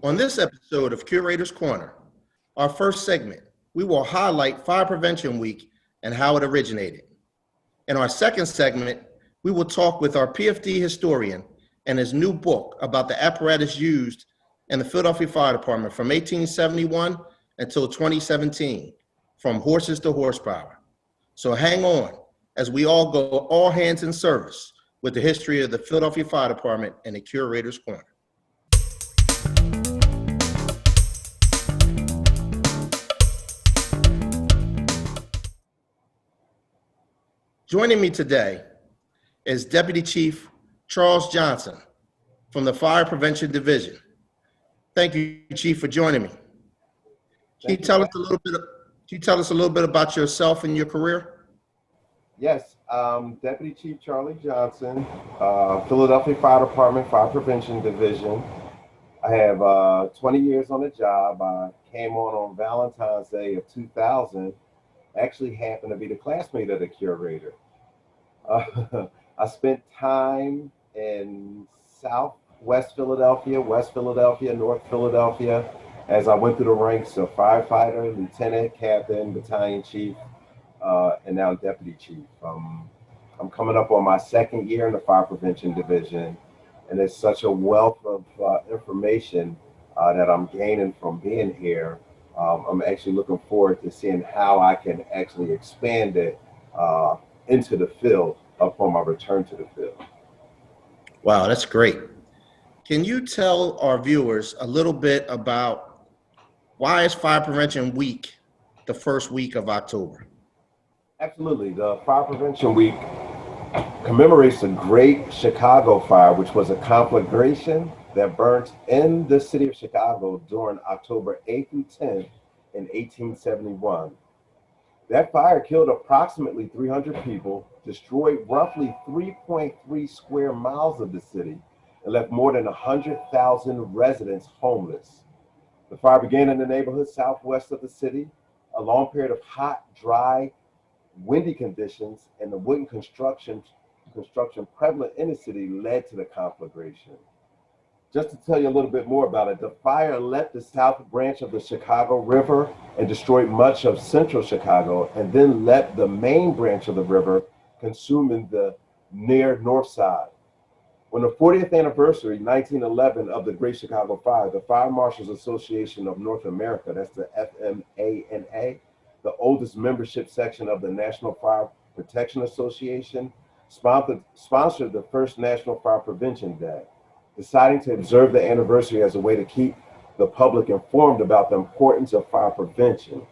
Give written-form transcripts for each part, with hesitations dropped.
On this episode of Curator's Corner, our first segment, we will highlight Fire Prevention Week and how it originated. In our second segment, we will talk with our PFD historian and his new book about the apparatus used in the Philadelphia Fire Department from 1871 until 2017, from horses to horsepower. So hang on as we all go all hands in service with the history of the Philadelphia Fire Department and the Curator's Corner. Joining me today is Deputy Chief Charles Johnson from the Fire Prevention Division. Thank you, Chief, for joining me. Can you tell us a little bit about yourself and your career? Yes, Deputy Chief Charlie Johnson, Philadelphia Fire Department Fire Prevention Division. I have 20 years on the job. I came on Valentine's Day of 2000. Actually happened to be the classmate of the curator. I spent time in Southwest Philadelphia, West Philadelphia, North Philadelphia, as I went through the ranks of firefighter, lieutenant, captain, battalion chief, and now deputy chief. I'm coming up on my second year in the Fire Prevention Division, and it's such a wealth of information that I'm gaining from being here. I'm actually looking forward to seeing how I can actually expand it into the field upon my return to the field. Wow, that's great. Can you tell our viewers a little bit about why is Fire Prevention Week the first week of October? Absolutely. The Fire Prevention Week commemorates the Great Chicago Fire, which was a conflagration that burnt in the city of Chicago during October 8th through 10th in 1871. That fire killed approximately 300 people, destroyed roughly 3.3 square miles of the city, and left more than 100,000 residents homeless. The fire began in the neighborhood southwest of the city. A long period of hot, dry, windy conditions and the wooden construction prevalent in the city led to the conflagration. Just to tell you a little bit more about it, the fire left the south branch of the Chicago River and destroyed much of central Chicago, and then left the main branch of the river, consuming the near north side. On the 40th anniversary, 1911, of the Great Chicago Fire, the Fire Marshals Association of North America, that's the FMANA, the oldest membership section of the National Fire Protection Association, sponsored the first National Fire Prevention Day, deciding to observe the anniversary as a way to keep the public informed about the importance of fire prevention.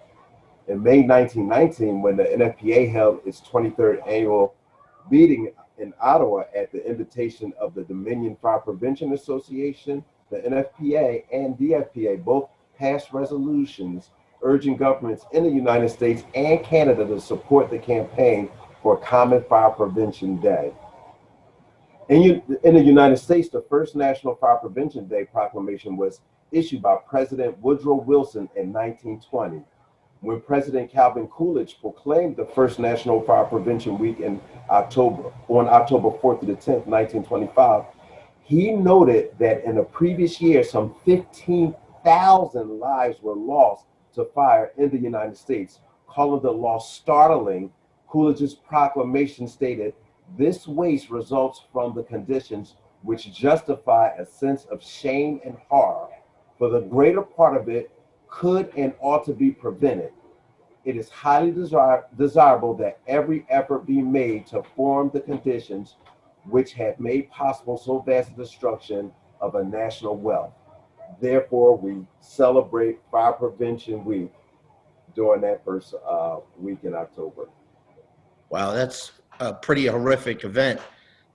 In May 1919, when the NFPA held its 23rd annual meeting in Ottawa at the invitation of the Dominion Fire Prevention Association, the NFPA and DFPA both passed resolutions urging governments in the United States and Canada to support the campaign for a common fire prevention day. In the United States, the first National Fire Prevention Day proclamation was issued by President Woodrow Wilson in 1920. When President Calvin Coolidge proclaimed the first National Fire Prevention Week on October 4th to the 10th, 1925, he noted that in the previous year, some 15,000 lives were lost to fire in the United States. Calling the loss startling, Coolidge's proclamation stated, "This waste results from the conditions which justify a sense of shame and horror, for the greater part of it could and ought to be prevented. It is highly desirable that every effort be made to form the conditions which have made possible so vast a destruction of a national wealth. Therefore, we celebrate Fire Prevention Week during that first week in October." Wow, that's a pretty horrific event,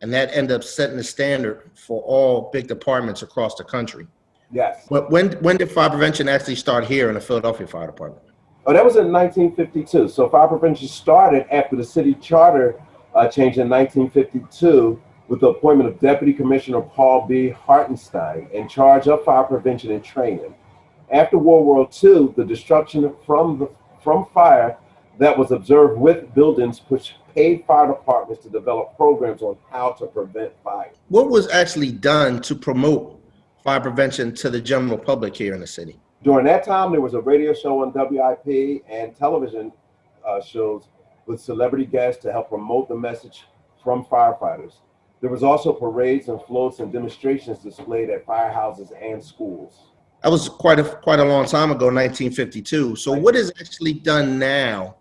and that ended up setting the standard for all big departments across the country. Yes. But when did fire prevention actually start here in the Philadelphia Fire Department? Oh, that was in 1952. So fire prevention started after the city charter changed in 1952 with the appointment of Deputy Commissioner Paul B. Hartenstein in charge of fire prevention and training. After World War II, the destruction from fire that was observed with buildings pushed paid fire departments to develop programs on how to prevent fire. What was actually done to promote fire prevention to the general public here in the city? During that time, there was a radio show on WIP and television shows with celebrity guests to help promote the message from firefighters. There was also parades and floats and demonstrations displayed at firehouses and schools. That was quite a long time ago, 1952. So what is actually done now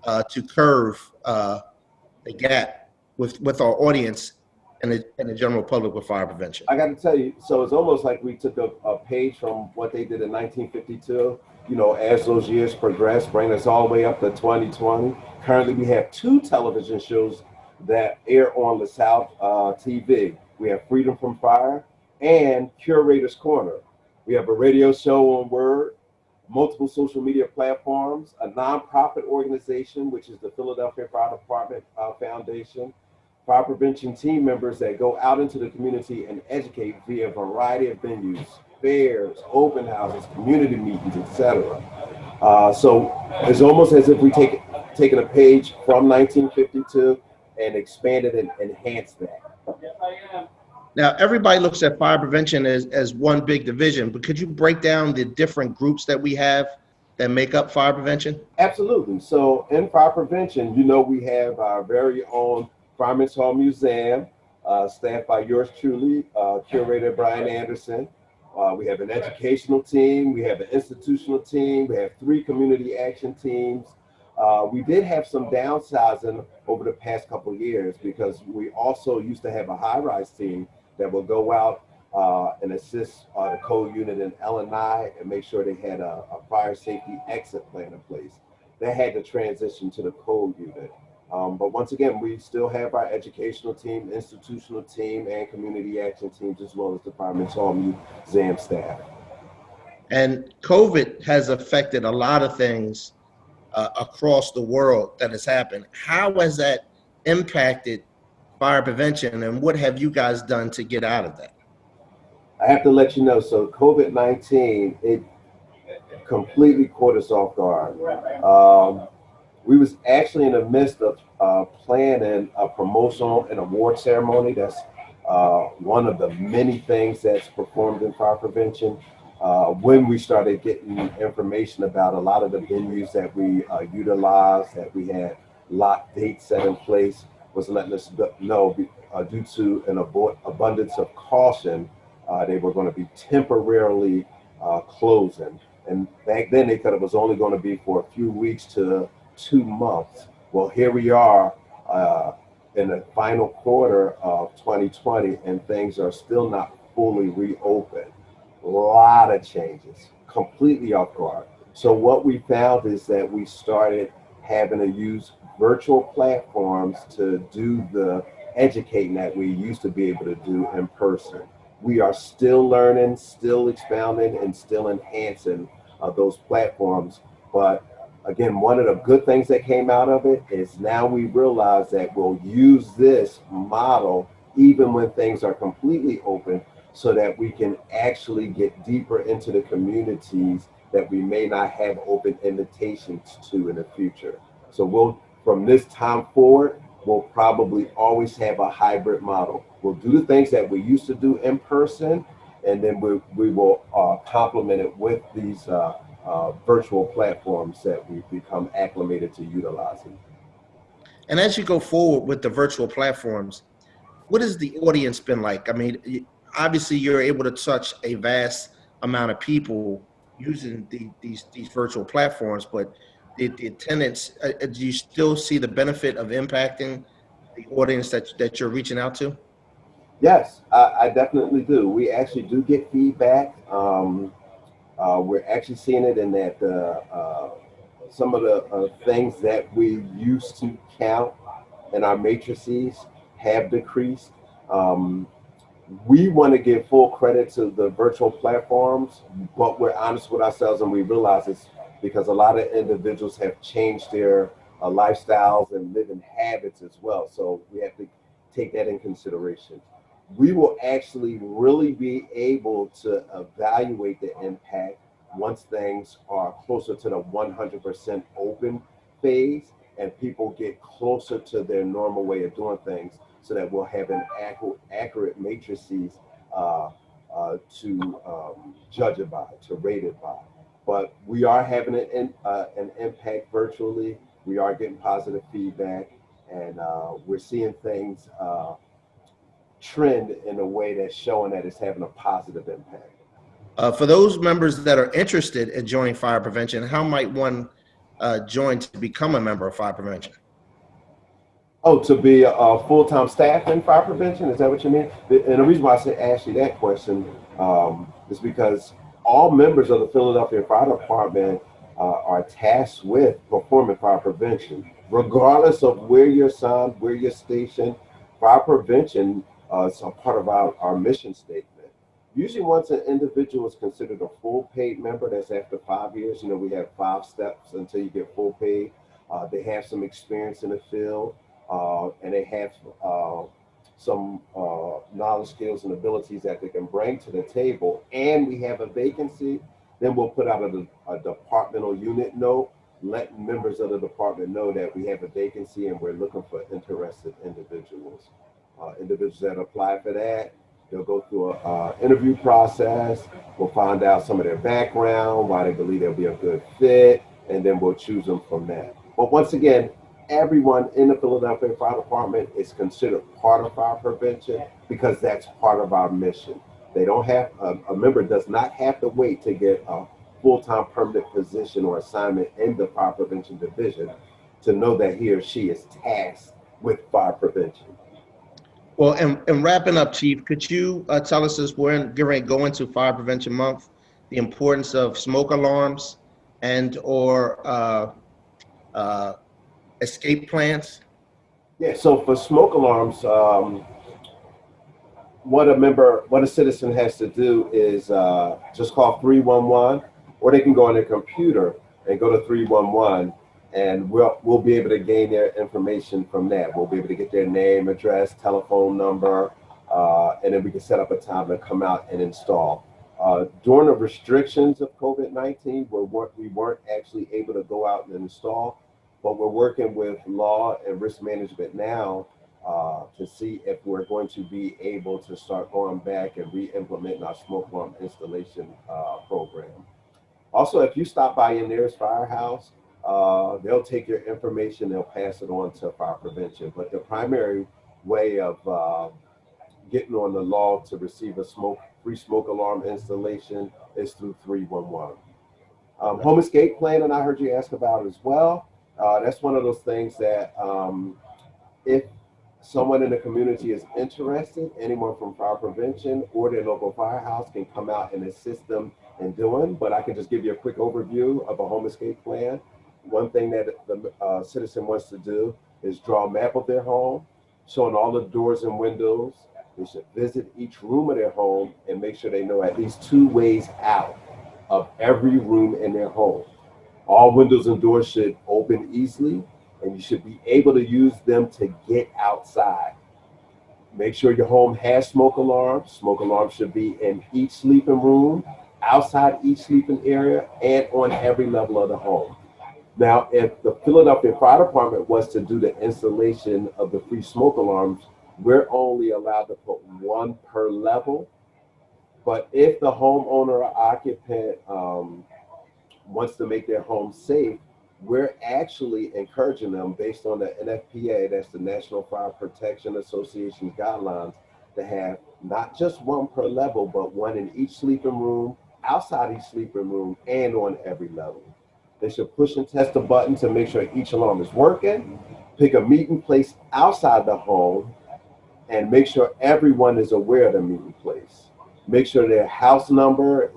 to curb the gap with our audience and the general public with fire prevention? I got to tell you, so it's almost like we took a page from what they did in 1952. You know, as those years progressed, bringing us all the way up to 2020. Currently, we have 2 television shows that air on LaSalle TV. We have Freedom from Fire and Curator's Corner. We have a radio show on Word, multiple social media platforms, a nonprofit organization, which is the Philadelphia Fire Department Foundation, fire prevention team members that go out into the community and educate via a variety of venues, fairs, open houses, community meetings, etc. So it's almost as if we taken a page from 1952 and expanded and enhanced that. Yes, I am. Now, everybody looks at fire prevention as one big division, but could you break down the different groups that we have that make up fire prevention? Absolutely. So in fire prevention, you know, we have our very own Fireman's Hall Museum, staffed by yours truly, Curator Brian Anderson. We have an educational team, we have an institutional team, we have 3 community action teams. We did have some downsizing over the past couple of years because we also used to have a high-rise team that will go out and assist the code unit in L&I and make sure they had a fire safety exit plan in place. They had to transition to the code unit. But once again, we still have our educational team, institutional team, and community action teams, as well as the Fireman's Hall Museum staff. And COVID has affected a lot of things across the world that has happened. How has that impacted fire prevention, and what have you guys done to get out of that? I have to let you know, so COVID-19, it completely caught us off guard. We was actually in the midst of planning a promotional and award ceremony. That's one of the many things that's performed in fire prevention. When we started getting information about a lot of the venues that we utilized, that we had locked dates set in place, was letting us know due to an abundance of caution, they were going to be temporarily closing. And back then they thought it was only going to be for a few weeks to 2 months. Well, here we are in the final quarter of 2020, and things are still not fully reopened. A lot of changes, completely off guard. So what we found is that we started having to use virtual platforms to do the educating that we used to be able to do in person. We are still learning, still expounding, and still enhancing those platforms. But again, one of the good things that came out of it is now we realize that we'll use this model even when things are completely open, so that we can actually get deeper into the communities that we may not have open invitations to in the future. So from this time forward, we'll probably always have a hybrid model. We'll do the things that we used to do in person, and then we will complement it with these virtual platforms that we've become acclimated to utilizing. And as you go forward with the virtual platforms, what has the audience been like? I mean, obviously you're able to touch a vast amount of people using these virtual platforms, but the attendance, do you still see the benefit of impacting the audience that you're reaching out to? Yes, I definitely do. We actually do get feedback. We're actually seeing it in that some of the things that we used to count in our matrices have decreased. We want to give full credit to the virtual platforms, but we're honest with ourselves and we realize it's because a lot of individuals have changed their lifestyles and living habits as well. So we have to take that in consideration. We will actually really be able to evaluate the impact once things are closer to the 100% open phase and people get closer to their normal way of doing things, so that we'll have an accurate matrices to judge it by, to rate it by. But we are having an impact virtually. We are getting positive feedback, and we're seeing things trend in a way that's showing that it's having a positive impact. For those members that are interested in joining fire prevention, how might one join to become a member of fire prevention? Oh, to be a full-time staff in fire prevention? Is that what you mean? And the reason why I asked you that question is because all members of the Philadelphia Fire Department are tasked with performing fire prevention. Regardless of where you're assigned, where you're stationed, fire prevention is a part of our mission statement. Usually once an individual is considered a full paid member, that's after 5 years. We have 5 steps until you get full paid. They have some experience in the field. And they have some knowledge, skills, and abilities that they can bring to the table, and we have a vacancy, then we'll put out a departmental unit note, letting members of the department know that we have a vacancy and we're looking for interested individuals. Individuals that apply for that, they'll go through an interview process. We'll find out some of their background, why they believe they'll be a good fit, and then we'll choose them from that. But once again, everyone in the Philadelphia Fire Department is considered part of fire prevention because that's part of our mission. They don't have, a member does not have to wait to get a full-time permanent position or assignment in the fire prevention division to know that he or she is tasked with fire prevention. Well, and wrapping up, Chief, could you tell us, as we're getting ready to go into Fire Prevention Month, the importance of smoke alarms and or escape plans? Yeah, so for smoke alarms, what a citizen has to do is just call 311, or they can go on their computer and go to 311, and we'll be able to gain their information from that. We'll be able to get their name, address, telephone number, and then we can set up a time to come out and install. During the restrictions of COVID-19, we weren't actually able to go out and install, but we're working with law and risk management now to see if we're going to be able to start going back and re-implementing our smoke alarm installation program. Also, if you stop by your nearest firehouse, they'll take your information, they'll pass it on to fire prevention. But the primary way of getting on the law to receive a free smoke alarm installation is through 311. Home escape plan, and I heard you ask about it as well. That's one of those things that if someone in the community is interested, anyone from fire prevention or their local firehouse can come out and assist them in doing. But I can just give you a quick overview of a home escape plan. One thing that the citizen wants to do is draw a map of their home, showing all the doors and windows. They should visit each room of their home and make sure they know at least 2 ways out of every room in their home. All windows and doors should open easily, and you should be able to use them to get outside. Make sure your home has smoke alarms. Smoke alarms should be in each sleeping room, outside each sleeping area, and on every level of the home. Now, if the Philadelphia Fire Department was to do the installation of the free smoke alarms, we're only allowed to put 1 per level. But if the homeowner or occupant wants to make their home safe, we're actually encouraging them, based on the NFPA, that's the National Fire Protection Association guidelines, to have not just 1 per level, but 1 in each sleeping room, outside each sleeping room, and on every level. They should push and test the button to make sure each alarm is working, pick a meeting place outside the home, and make sure everyone is aware of the meeting place. Make sure their house number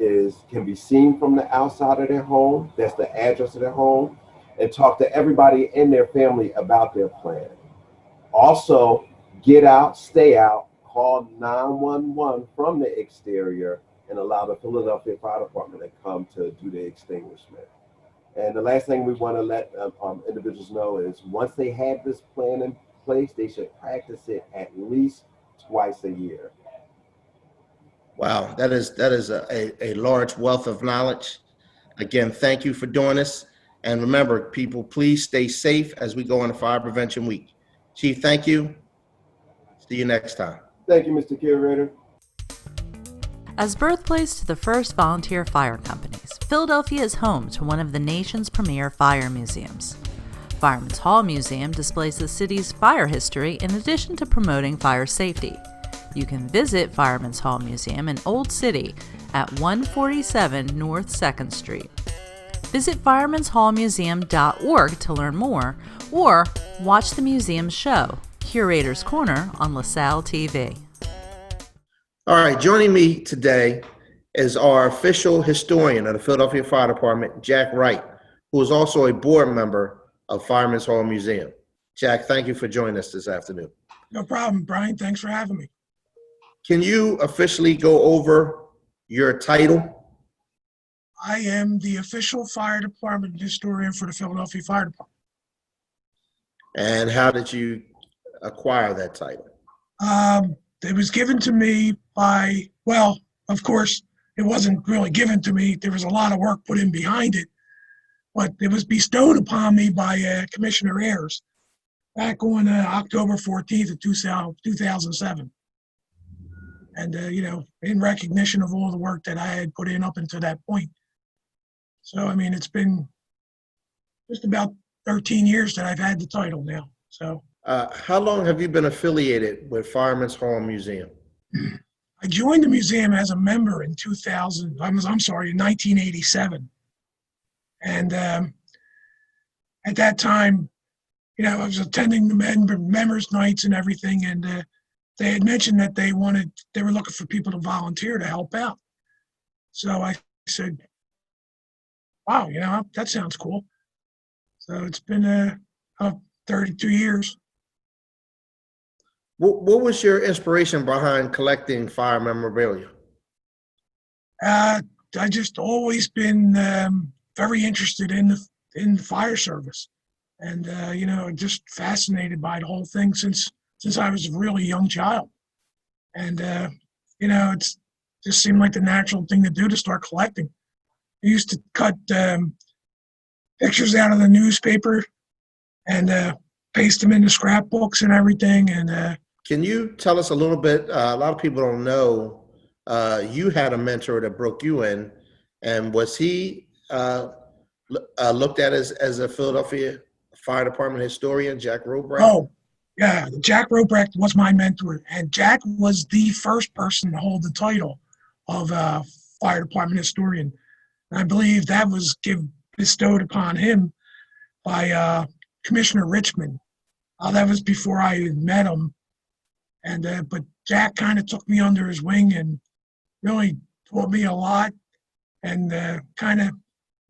can be seen from the outside of their home. That's the address of their home. And talk to everybody in their family about their plan. Also, get out, stay out, call 911 from the exterior, and allow the Philadelphia Fire Department to come to do the extinguishment. And the last thing we want to let individuals know is once they have this plan in place, they should practice it at least twice a year. Wow, that is a large wealth of knowledge. Again, thank you for doing this. And remember, people, please stay safe as we go into Fire Prevention Week. Chief, thank you. See you next time. Thank you, Mr. Curator. As birthplace to the first volunteer fire companies, Philadelphia is home to one of the nation's premier fire museums. Fireman's Hall Museum displays the city's fire history in addition to promoting fire safety. You can visit Fireman's Hall Museum in Old City at 147 North 2nd Street. Visit firemanshallmuseum.org to learn more, or watch the museum's show, Curator's Corner, on LaSalle TV. All right, joining me today is our official historian of the Philadelphia Fire Department, Jack Wright, who is also a board member of Fireman's Hall Museum. Jack, thank you for joining us this afternoon. No problem, Brian. Thanks for having me. Can you officially go over your title? I am the official fire department historian for the Philadelphia Fire Department. And how did you acquire that title? It was given to me by, well, of course, it wasn't really given to me. There was a lot of work put in behind it, but it was bestowed upon me by Commissioner Ayers back on October 14th of 2007. And, in recognition of all the work that I had put in up until that point. So, I mean, it's been just about 13 years that I've had the title now. So, how long have you been affiliated with Fireman's Hall Museum? I joined the museum as a member in 1987. And at that time, I was attending the members' nights and everything, and they had mentioned that they were looking for people to volunteer to help out. So I said, wow, that sounds cool. So it's been 32 years. What was your inspiration behind collecting fire memorabilia? I just always been very interested in the fire service, and just fascinated by the whole thing since I was a really young child, and it's just seemed like the natural thing to do to start collecting. I used to cut pictures out of the newspaper and paste them into scrapbooks and everything, and can you tell us a little bit? A lot of people don't know you had a mentor that broke you in, and was he looked at as a Philadelphia Fire Department historian, Jack Robrecht? Oh, yeah, Jack Robrecht was my mentor, and Jack was the first person to hold the title of Fire Department historian. And I believe that was bestowed upon him by Commissioner Richmond. That was before I had met him. And but Jack kind of took me under his wing and really taught me a lot, and kind of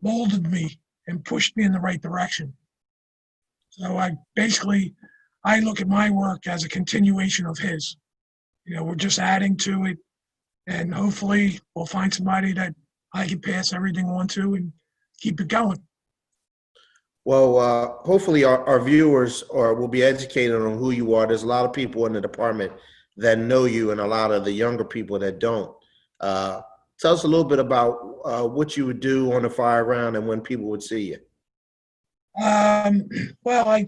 molded me and pushed me in the right direction. So I look at my work as a continuation of his. We're just adding to it, and hopefully we'll find somebody that I can pass everything on to and keep it going. Well, hopefully our viewers will be educated on who you are. There's a lot of people in the department that know you, and a lot of the younger people that don't. Tell us a little bit about what you would do on the fire ground and when people would see you. Well, I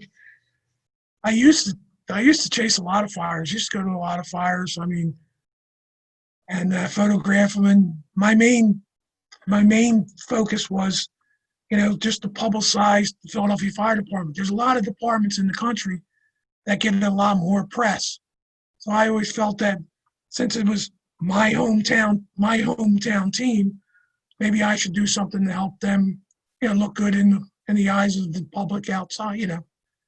used to chase a lot of fires. Used to go to a lot of fires. I mean, and photograph them. And my main focus was, just to publicize the Philadelphia Fire Department. There's a lot of departments in the country that get a lot more press. So I always felt that since it was my hometown team, maybe I should do something to help them, look good in the eyes of the public outside, in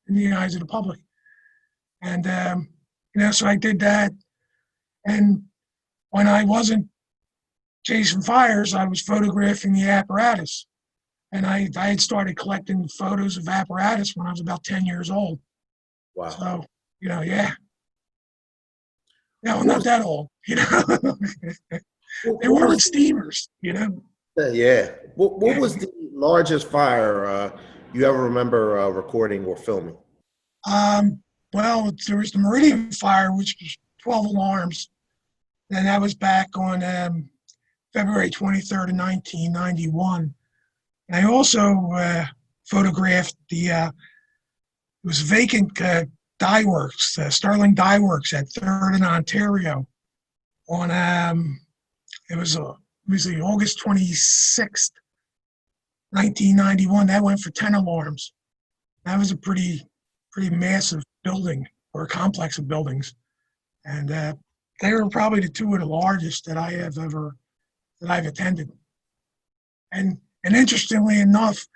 the eyes of the public. And, so I did that. And when I wasn't chasing fires, I was photographing the apparatus. And I had started collecting photos of apparatus when I was about 10 years old. Wow. So, yeah. No, not that old, They weren't steamers, Yeah. What was the largest fire you ever remember recording or filming? Well, there was the Meridian fire, which was 12 alarms. And that was back on February 23rd of 1991. And I also photographed it was vacant dye works, Sterling Dye Works at 3rd and Ontario on It was the August 26th, 1991. That went for 10 alarms. That was a pretty massive building, or a complex of buildings. And they were probably the two of the largest that I've attended. And interestingly enough,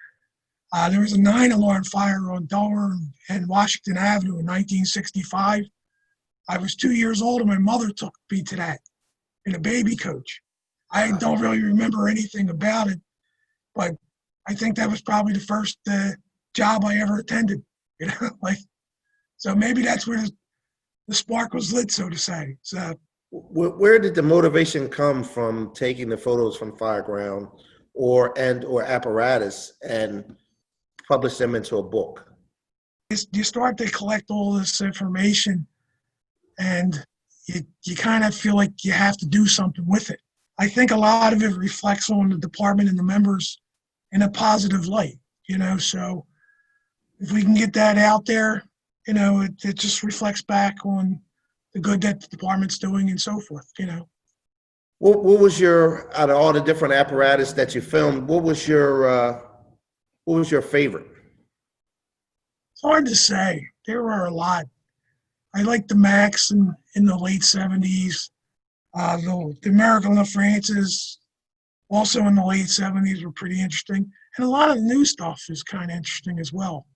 there was a 9-alarm fire on Delaware and Washington Avenue in 1965. I was 2 years old and my mother took me to that in a baby coach. I don't really remember anything about it, but I think that was probably the first job I ever attended. So maybe that's where the spark was lit, so to say. So Where did the motivation come from taking the photos from Fireground or apparatus and publish them into a book? you start to collect all this information, and you kind of feel like you have to do something with it. I think a lot of it reflects on the department and the members in a positive light, so if we can get that out there, it just reflects back on the good that the department's doing and so forth, What was out of all the different apparatus that you filmed, what was your favorite? It's hard to say. There were a lot. I liked the Max in the late 70s. The American LaFrances, also in the late 70s, were pretty interesting. And a lot of the new stuff is kind of interesting as well.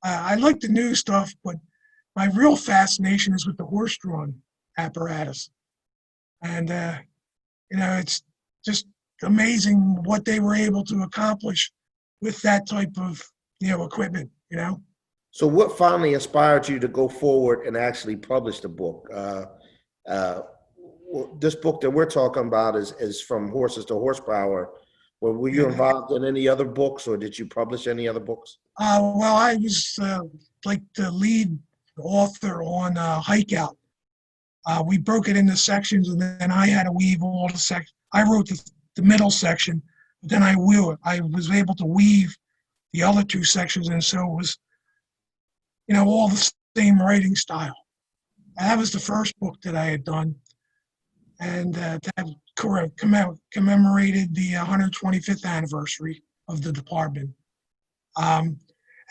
I like the new stuff, but my real fascination is with the horse-drawn apparatus. And, it's just amazing what they were able to accomplish with that type of, equipment, So what finally inspired you to go forward and actually publish the book? This book that we're talking about is From Horses to Horsepower. Were you involved in any other books, or did you publish any other books? Well, I was like the lead author on Hike Out. We broke it into sections, and then I had to weave all the sections. I wrote the middle section, but then I was able to weave the other two sections, and so it was, all the same writing style. That was the first book that I had done, and that commemorated the 125th anniversary of the department.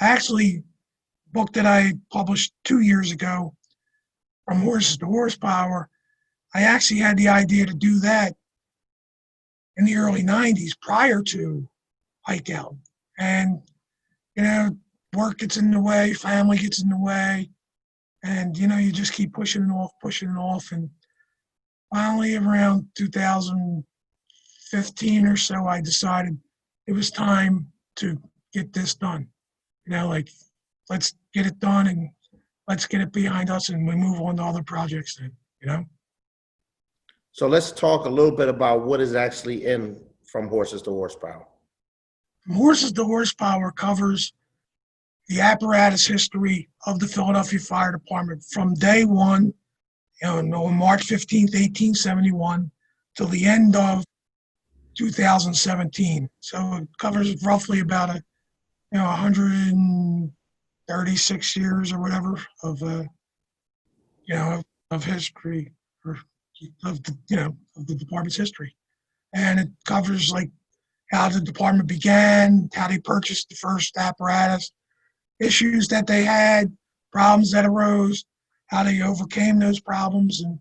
Actually, book that I published 2 years ago, From Horses to Horsepower, I actually had the idea to do that in the early 90s prior to Hike Out. And, work gets in the way, family gets in the way, and, you just keep pushing it off. And finally, around 2015 or so, I decided it was time to get this done. Let's get it done and let's get it behind us, and we move on to other projects then, So let's talk a little bit about what is actually in From Horses to Horsepower. From Horses to Horsepower covers the apparatus history of the Philadelphia Fire Department from day one, on March 15th, 1871, till the end of 2017. So it covers roughly about 136 years or whatever of history, or of the department's history. And it covers like how the department began, how they purchased the first apparatus, issues that they had, problems that arose, how they overcame those problems, and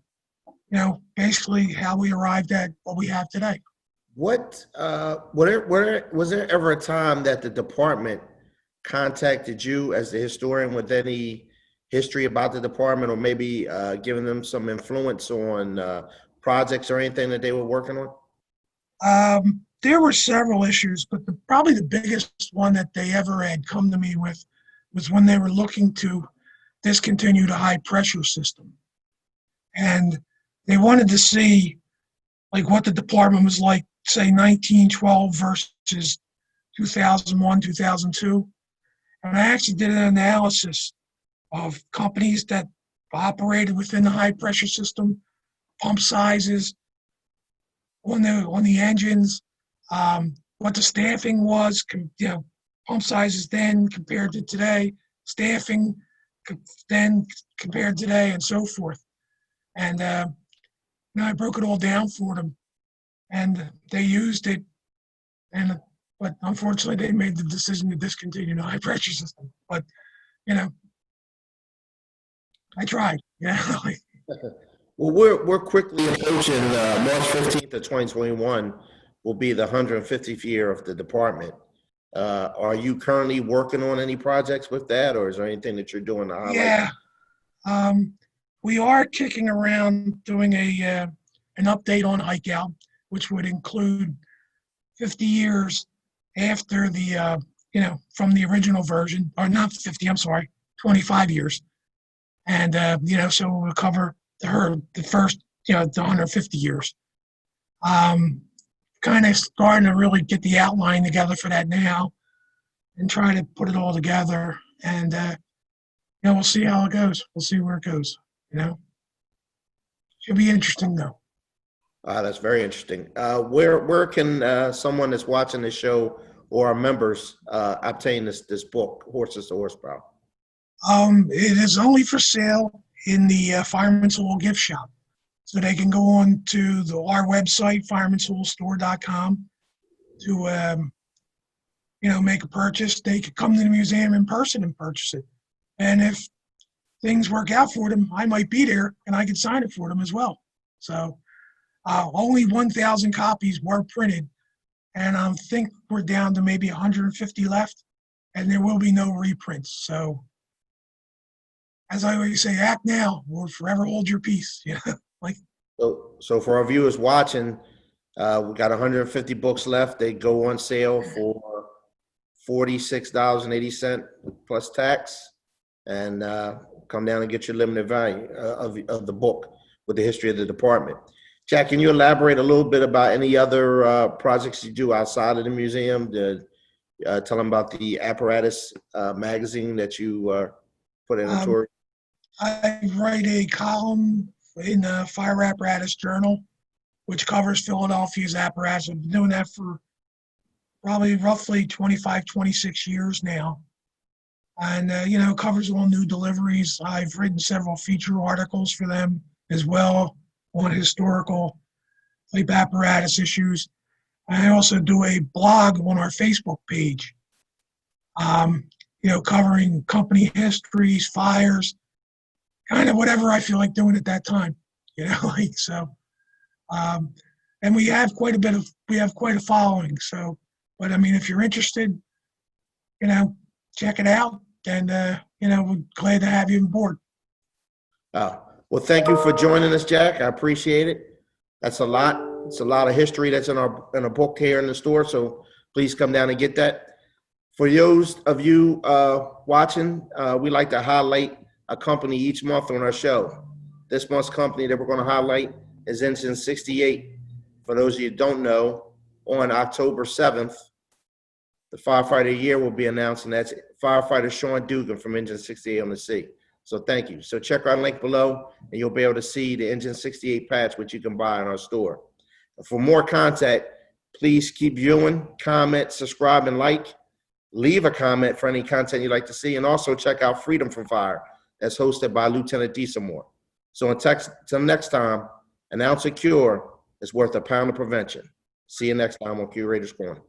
basically how we arrived at what we have today. Was there ever a time that the department contacted you as the historian with any history about the department, or maybe giving them some influence on projects or anything that they were working on? There were several issues, but probably the biggest one that they ever had come to me with was when they were looking to discontinue the high pressure system. And they wanted to see like what the department was like, say 1912 versus 2001, 2002. And I actually did an analysis of companies that operated within the high pressure system, pump sizes on the engines, what the staffing was, pump sizes then compared to today, staffing then compared to today, and so forth. And I broke it all down for them. and they used it, but unfortunately they made the decision to discontinue the high pressure system. But you know, I tried. Yeah. Well, we're quickly approaching March 15th of 2021 will be the 150th year of the department. Are you currently working on any projects with that, or is there anything that you're doing to highlight? Yeah. We are kicking around doing an update on Hike Out, which would include 50 years after the from the original version, or not 50, I'm sorry, 25 years. And so we'll cover the first, the 150 years. Kind of starting to really get the outline together for that now and try to put it all together. And we'll see how it goes. We'll see where it goes. Should be interesting though. That's very interesting. Where can someone that's watching this show or our members obtain this book, Horses to Horsepower? It is only for sale in the Fireman's Hall gift shop. So they can go on to our website, firemanshallstore.com, to make a purchase. They could come to the museum in person and purchase it. And if things work out for them, I might be there and I can sign it for them as well. So only 1,000 copies were printed, and I think we're down to maybe 150 left, and there will be no reprints. So as I always say, act now or forever hold your peace. So for our viewers watching, we got 150 books left. They go on sale for $46.80 plus tax, and come down and get your limited value of the book with the history of the department. Jack, can you elaborate a little bit about any other projects you do outside of the museum? Tell them about the apparatus magazine that you put in a tour. I write a column in the Fire Apparatus Journal, which covers Philadelphia's apparatus. I've been doing that for probably roughly 25, 26 years now. And, covers all new deliveries. I've written several feature articles for them as well on historical type apparatus issues. I also do a blog on our Facebook page, covering company histories, fires, kind of whatever I feel like doing at that time, and we have quite a following. So, but I mean, if you're interested, check it out, and we're glad to have you on board. Well, thank you for joining us, Jack. I appreciate it. That's a lot. It's a lot of history that's in a book here in the store. So please come down and get that. For those of you watching, we like to highlight a company each month on our show. This month's company that we're going to highlight is Engine 68. For those of you who don't know, on October 7th, the firefighter of the year will be announced, and that's firefighter Sean Dugan from Engine 68 on the sea. So thank you. So check our link below, and you'll be able to see the Engine 68 patch, which you can buy in our store. For more content, please keep viewing, comment, subscribe, and like. Leave a comment for any content you'd like to see, and also check out Freedom from Fire. That's hosted by Lieutenant Desamore. So until next time, an ounce of cure is worth a pound of prevention. See you next time on Curator's Corner.